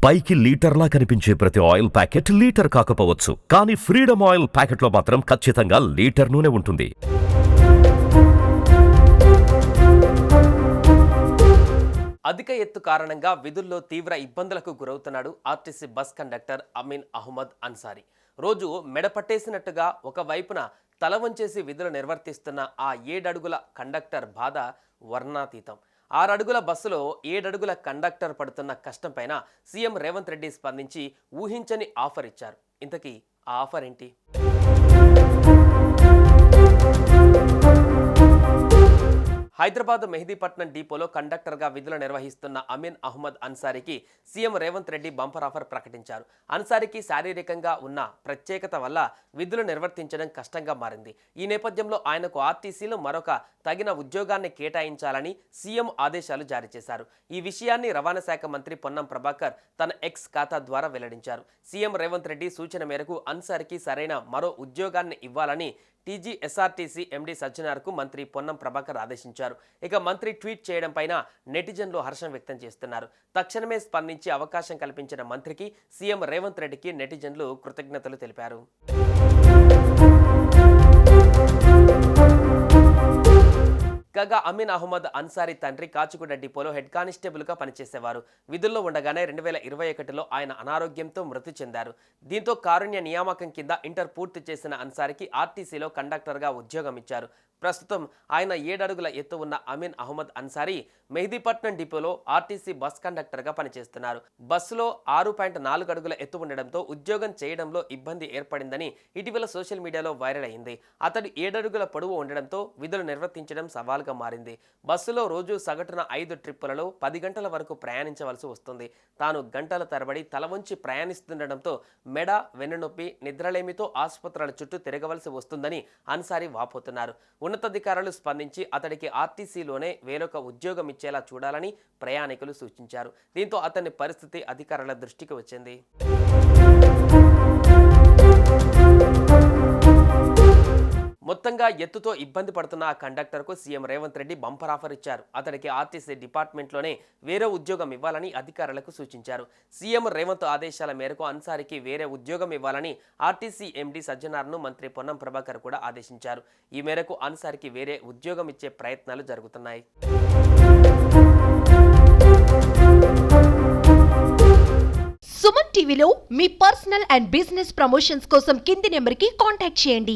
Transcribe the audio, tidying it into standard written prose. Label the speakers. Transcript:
Speaker 1: పైకి లీటర్లా కనిపించే ప్రతి ఆయిల్ ప్యాకెట్ లీటర్ కాకపోవచ్చు, కానీ ఫ్రీడమ్ ఆయిల్ ప్యాకెట్లో మాత్రం ఖచ్చితంగా లీటర్ నూనె ఉంటుంది.
Speaker 2: అధిక ఎత్తు కారణంగా విధుల్లో తీవ్ర ఇబ్బందులకు గురవుతున్నాడు RTC bus conductor Amin Ahmed Ansari. రోజు మెడపట్టేసినట్టుగా ఒకవైపున తల వంచేసి విధులు నిర్వర్తిస్తున్న ఆ 7 అడుగుల కండక్టర్ బాధ వర్ణాతీతం. 6 అడుగుల బస్సులో 7 అడుగుల కండక్టర్ పడుతున్న కష్టం పైన సీఎం రేవంత్ రెడ్డి స్పందించి ఊహించని ఆఫర్ ఇచ్చారు. ఇంతకీ ఆ ఆఫర్ ఏంటి? హైదరాబాద్ మెహదీపట్నం డిపోలో కండక్టర్గా విధులు నిర్వహిస్తున్న అమీన్ అహ్మద్ అన్సారీకి CM Revanth Reddy bumper offer ప్రకటించారు. అన్సారీకి శారీరకంగా ఉన్న ప్రత్యేకత వల్ల విధులు నిర్వర్తించడం కష్టంగా మారింది. ఈ నేపథ్యంలో ఆయనకు ఆర్టీసీలో మరొక తగిన ఉద్యోగాన్ని కేటాయించాలని సీఎం ఆదేశాలు జారీ చేశారు. ఈ విషయాన్ని రవాణా శాఖ మంత్రి పొన్నం ప్రభాకర్ తన ఎక్స్ ఖాతా ద్వారా వెల్లడించారు. సీఎం రేవంత్ రెడ్డి సూచన మేరకు అన్సారీకి సరైన మరో ఉద్యోగాన్ని ఇవ్వాలని టీజీఎస్ఆర్టీసీ ఎండీ సజ్జనార్కు మంత్రి పొన్నం ప్రభాకర్ ఆదేశించారు. ఇక మంత్రి ట్వీట్ చేయడం పైన నెటిజన్లు హర్షం వ్యక్తం చేస్తున్నారు. తక్షణమే స్పందించి అవకాశం కల్పించిన మంత్రికి సీఎం రేవంత్ రెడ్డికి నెటిజన్లు కృతజ్ఞతలు తెలిపారు. కాగా అమీన్ అహ్మద్ అన్సారీ తండ్రి కాచిగూడ డిపోలో హెడ్ కానిస్టేబుల్గా పనిచేసేవారు. విధుల్లో ఉండగానే 2021లో ఆయన అనారోగ్యంతో మృతి చెందారు. దీంతో కారుణ్య నియామకం కింద ఇంటర్ పూర్తి చేసిన అన్సారీకి ఆర్టీసీలో కండక్టర్గా ఉద్యోగం ఇచ్చారు. ప్రస్తుతం ఆయన 7 అడుగుల ఎత్తు ఉన్న అమీన్ అహ్మద్ అన్సారీ మెహదీపట్నం డిపోలో ఆర్టీసీ బస్ కండక్టర్గా పనిచేస్తున్నారు. బస్సులో 6.4 అడుగుల ఎత్తు ఉండడంతో ఉద్యోగం చేయడంలో ఇబ్బంది ఏర్పడిందని ఇటీవల సోషల్ మీడియాలో వైరల్ అయింది. అతడు 7 అడుగుల పొడవు ఉండడంతో విధులు నిర్వర్తించడం సవాల్గా మారింది. బస్సులో రోజు సగటున 5 ట్రిప్పులలో 10 గంటల వరకు ప్రయాణించవలసి వస్తుంది. తాను గంటల తరబడి తల వంచి ప్రయాణిస్తుండటంతో మెడ, వెన్నునొప్పి, నిద్రలేమితో ఆసుపత్రుల చుట్టూ తిరగవలసి వస్తుందని అన్సారీ వాపోతున్నారు. ఉన్నతాధికారులు స్పందించి అతడికి ఆర్టీసీలోనే వేరొక ఉద్యోగం ఇచ్చేలా చూడాలని ప్రయాణికులు సూచించారు. దీంతో అతని పరిస్థితి అధికారుల దృష్టికి వచ్చింది. మొత్తంగా ఎత్తుతో ఇబ్బంది పడుతున్న ఆ కండక్టర్కు CM Revanth Reddy bumper offer ఇచ్చారు. అతడికి ఆర్టీసీ డిపార్ట్మెంట్లోనే వేరే ఉద్యోగం ఇవ్వాలని అధికారులకు సూచించారు. సీఎం రేవంత్ ఆదేశాల మేరకు అన్సారీకి వేరే ఉద్యోగం ఇవ్వాలని ఆర్టీసీ ఎండీ సజ్జనార్ను మంత్రి పొన్నం ప్రభాకర్ కూడా ఆదేశించారు. ఈ మేరకు అన్సారీకి వేరే ఉద్యోగం ఇచ్చే ప్రయత్నాలు జరుగుతున్నాయి.
Speaker 3: సుమన్ టీవీలో మీ పర్సనల్ అండ్ బిజినెస్ ప్రమోషన్స్ కోసం కింది నెంబర్కి కాంటాక్ట్ చేయండి.